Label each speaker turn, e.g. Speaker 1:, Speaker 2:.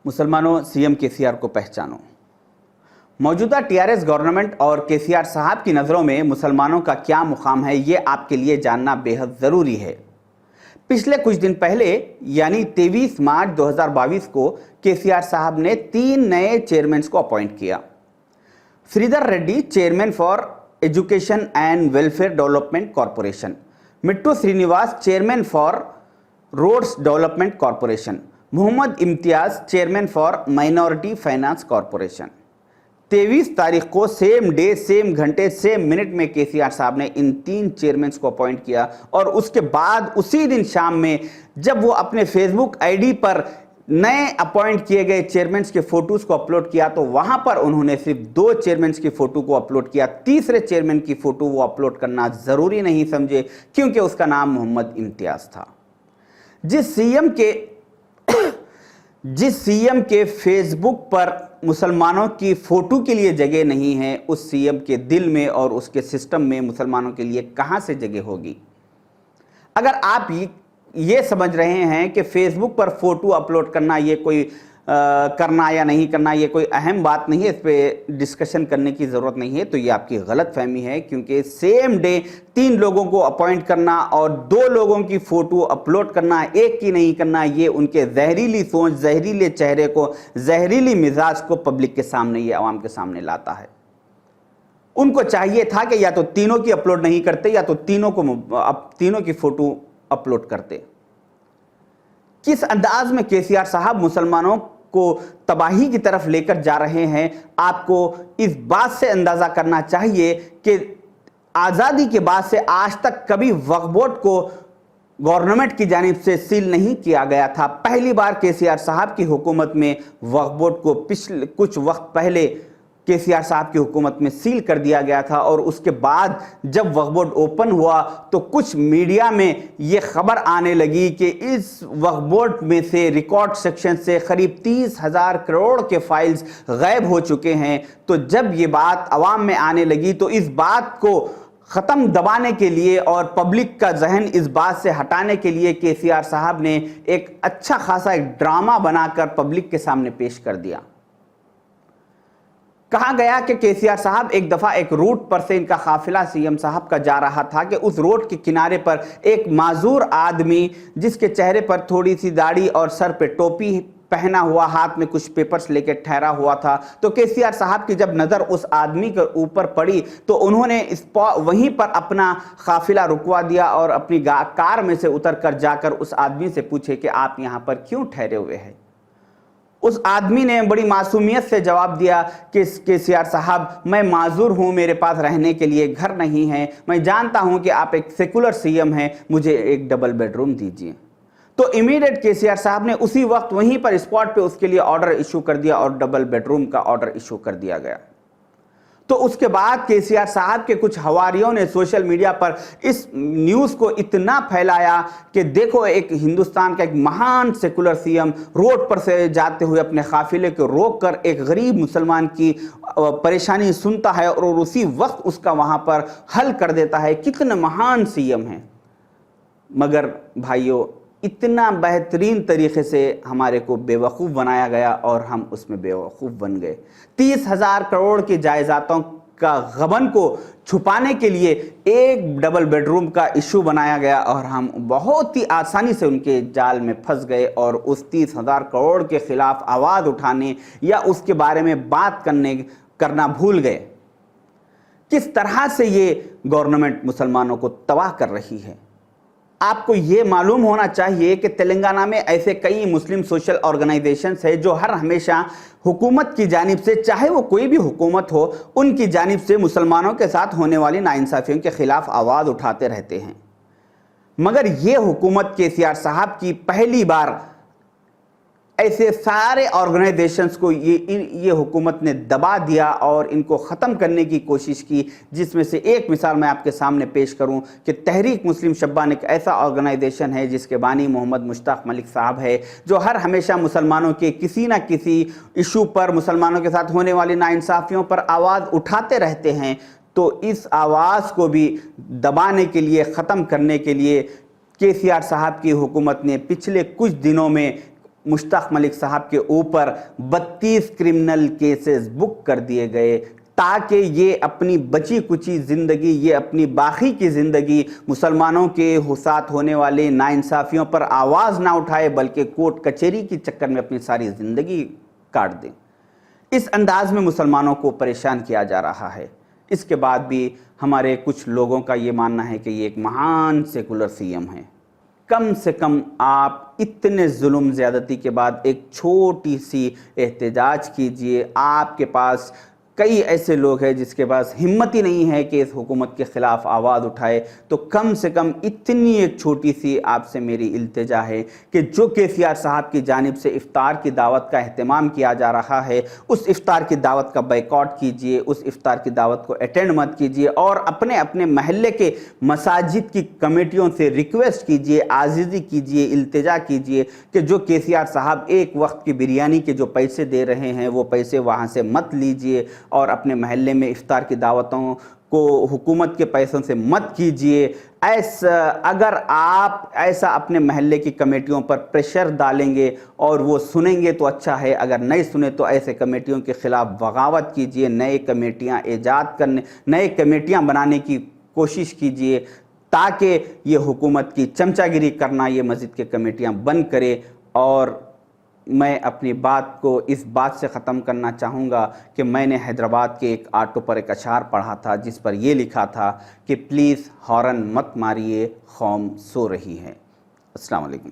Speaker 1: मुसलमानों, CM KCR को पहचानो। मौजूदा टीआरएस गवर्नमेंट और केसीआर साहब की नज़रों में मुसलमानों का क्या मुकाम है, ये आपके लिए जानना बेहद ज़रूरी है। पिछले कुछ दिन पहले यानी 23 मार्च 2022 को केसीआर साहब ने 3 नए चेयरमैन को अपॉइंट किया। Sridhar Reddy chairman for education and welfare development corporation, Mittu Srinivas chairman for roads development corporation, Mohammed Imtiaz chairman for minority finance corporation. 23 तारीख को सेम डे, सेम घंटे, सेम मिनट में केसीआर साहब ने इन 3 चेयरमैन को अपॉइंट किया और उसके बाद उसी दिन शाम में जब वो अपने फेसबुक आईडी पर नए अपॉइंट किए गए चेयरमैन के फोटोज को अपलोड किया तो वहां पर उन्होंने सिर्फ 2 चेयरमैन की फोटो को अपलोड किया। तीसरे चेयरमैन की फोटो वो अपलोड करना जरूरी नहीं समझे क्योंकि उसका नाम मोहम्मद इम्तियाज था। जिस सीएम के फेसबुक पर मुसलमानों की फोटो के लिए जगह नहीं है, उस सीएम के दिल में और उसके सिस्टम में मुसलमानों के लिए कहां से जगह होगी। अगर आप ये समझ रहे हैं कि फेसबुक पर फोटो अपलोड करना ये कोई करना या नहीं करना ये कोई अहम बात नहीं है, इस पे डिस्कशन करने की ज़रूरत नहीं है, तो ये आपकी गलत फहमी है। क्योंकि सेम डे 3 लोगों को अपॉइंट करना और 2 लोगों की फ़ोटो अपलोड करना, एक की नहीं करना, ये उनके जहरीली सोच, जहरीले चेहरे को, जहरीली मिजाज को पब्लिक के सामने, ये आवाम के सामने लाता है। उनको चाहिए था कि या तो तीनों की अपलोड नहीं करते या तो तीनों की फ़ोटो अपलोड करते। किस अंदाज में केसीआर साहब मुसलमानों को तबाही की तरफ लेकर जा रहे हैं, आपको इस बात से अंदाजा करना चाहिए कि आज़ादी के बाद से आज तक कभी वक्फ बोर्ड को गवर्नमेंट की जानिब से सील नहीं किया गया था। पहली बार केसीआर साहब की हुकूमत में वक्फ बोर्ड को पिछले कुछ वक्त पहले केसीआर साहब की हुकूमत में सील कर दिया गया था और उसके बाद जब वक्फ बोर्ड ओपन हुआ तो कुछ मीडिया में ये खबर आने लगी कि इस वक्फ बोर्ड में से रिकॉर्ड सेक्शन से करीब 30,000 करोड़ के फाइल्स गायब हो चुके हैं। तो जब ये बात अवाम में आने लगी तो इस बात को ख़त्म दबाने के लिए और पब्लिक का जहन इस बात से हटाने के लिए केसीआर साहब ने एक अच्छा खासा एक ड्रामा बनाकर पब्लिक के सामने पेश कर दिया। कहा गया कि केसीआर साहब एक दफा एक रूट पर से इनका काफिला सीएम साहब का जा रहा था कि उस रोड के किनारे पर एक माजूर आदमी जिसके चेहरे पर थोड़ी सी दाढ़ी और सर पे टोपी पहना हुआ, हाथ में कुछ पेपर्स लेके ठहरा हुआ था। तो केसीआर साहब की जब नज़र उस आदमी के ऊपर पड़ी तो उन्होंने वहीं पर अपना काफिला रुकवा दिया और अपनी कार में से उतर कर जाकर उस आदमी से पूछे कि आप यहाँ पर क्यों ठहरे हुए हैं। उस आदमी ने बड़ी मासूमियत से जवाब दिया कि केसीआर साहब, मैं माजूर हूं, मेरे पास रहने के लिए घर नहीं है, मैं जानता हूं कि आप एक सेकुलर सीएम हैं, मुझे एक डबल बेडरूम दीजिए। तो इमीडिएट केसीआर साहब ने उसी वक्त वहीं पर स्पॉट पे उसके लिए ऑर्डर इशू कर दिया और डबल बेडरूम का ऑर्डर इशू कर दिया गया। तो उसके बाद केसीआर साहब के कुछ हवारियों ने सोशल मीडिया पर इस न्यूज़ को इतना फैलाया कि देखो, एक हिंदुस्तान का एक महान सेकुलर सीएम रोड पर से जाते हुए अपने काफिले को रोककर एक गरीब मुसलमान की परेशानी सुनता है और उसी वक्त उसका वहां पर हल कर देता है। कितना महान सीएम है। मगर भाइयों, इतना बेहतरीन तरीके से हमारे को बेवकूफ़ बनाया गया और हम उसमें बेवकूफ़ बन गए। 30,000 करोड़ की जायदादों का गबन को छुपाने के लिए एक डबल बेडरूम का इशू बनाया गया और हम बहुत ही आसानी से उनके जाल में फंस गए और उस 30,000 करोड़ के खिलाफ आवाज़ उठाने या उसके बारे में बात करना भूल गए। किस तरह से ये गवर्नमेंट मुसलमानों को तबाह कर रही है। आपको ये मालूम होना चाहिए कि तेलंगाना में ऐसे कई मुस्लिम सोशल ऑर्गेनाइजेशंस है जो हर हमेशा हुकूमत की जानिब से, चाहे वो कोई भी हुकूमत हो, उनकी जानिब से मुसलमानों के साथ होने वाली नाइंसाफियों के खिलाफ आवाज़ उठाते रहते हैं। मगर ये हुकूमत केसीआर साहब की पहली बार ऐसे सारे ऑर्गेनाइजेशंस को ये हुकूमत ने दबा दिया और इनको ख़त्म करने की कोशिश की। जिसमें से एक मिसाल मैं आपके सामने पेश करूं कि तहरीक मुस्लिम शब्बान एक ऐसा ऑर्गेनाइजेशन है जिसके बानी मोहम्मद मुश्ताक मलिक साहब है, जो हर हमेशा मुसलमानों के किसी न किसी इशू पर, मुसलमानों के साथ होने वाली नाइंसाफ़ियों पर आवाज़ उठाते रहते हैं। तो इस आवाज़ को भी दबाने के लिए, ख़त्म करने के लिए केसीआर साहब की हुकूमत ने पिछले कुछ दिनों में मुश्ताक मलिक साहब के ऊपर 32 क्रिमिनल केसेस बुक कर दिए गए ताकि ये अपनी बची कुची ज़िंदगी, ये अपनी बाकी की ज़िंदगी मुसलमानों के साथ होने वाले नाइंसाफ़ियों पर आवाज़ ना उठाए, बल्कि कोर्ट कचहरी के चक्कर में अपनी सारी ज़िंदगी काट दें। इस अंदाज़ में मुसलमानों को परेशान किया जा रहा है। इसके बाद भी हमारे कुछ लोगों का ये मानना है कि ये एक महान सेकुलर सीएम है। कम से कम आप इतने जुल्म ज़्यादती के बाद एक छोटी सी एहतजाज कीजिए। आपके पास कई ऐसे लोग हैं जिसके पास हिम्मत ही नहीं है कि इस हुकूमत के ख़िलाफ़ आवाज़ उठाए, तो कम से कम इतनी एक छोटी सी आपसे मेरी इल्तिजा है कि जो KCR साहब की जानिब से इफ्तार की दावत का अहतमाम किया जा रहा है, उस इफ्तार की दावत का बायकॉट कीजिए, उस इफ्तार की दावत को अटेंड मत कीजिए और अपने अपने महल्ले के मसाजिद की कमेटियों से रिक्वेस्ट कीजिए, आज़िज़ी कीजिए, इल्तिजा कीजिए कि जो KCR साहब एक वक्त की बिरयानी के जो पैसे दे रहे हैं वो पैसे वहाँ से मत लीजिए और अपने महल्ले में इफ्तार की दावतों को हुकूमत के पैसों से मत कीजिए। अगर आप ऐसा अपने महल्ले की कमेटियों पर प्रेशर डालेंगे और वो सुनेंगे तो अच्छा है, अगर नहीं सुने तो ऐसे कमेटियों के ख़िलाफ़ बगावत कीजिए, नए कमेटियाँ बनाने की कोशिश कीजिए ताकि ये हुकूमत की चमचागिरी करना ये मस्जिद के कमेटियाँ बंद करे। और मैं अपनी बात को इस बात से ख़त्म करना चाहूँगा कि मैंने हैदराबाद के एक ऑटो पर एक अशार पढ़ा था जिस पर यह लिखा था कि प्लीज़ हॉर्न मत मारिए, कौम सो रही है। अस्सलाम वालेकुम।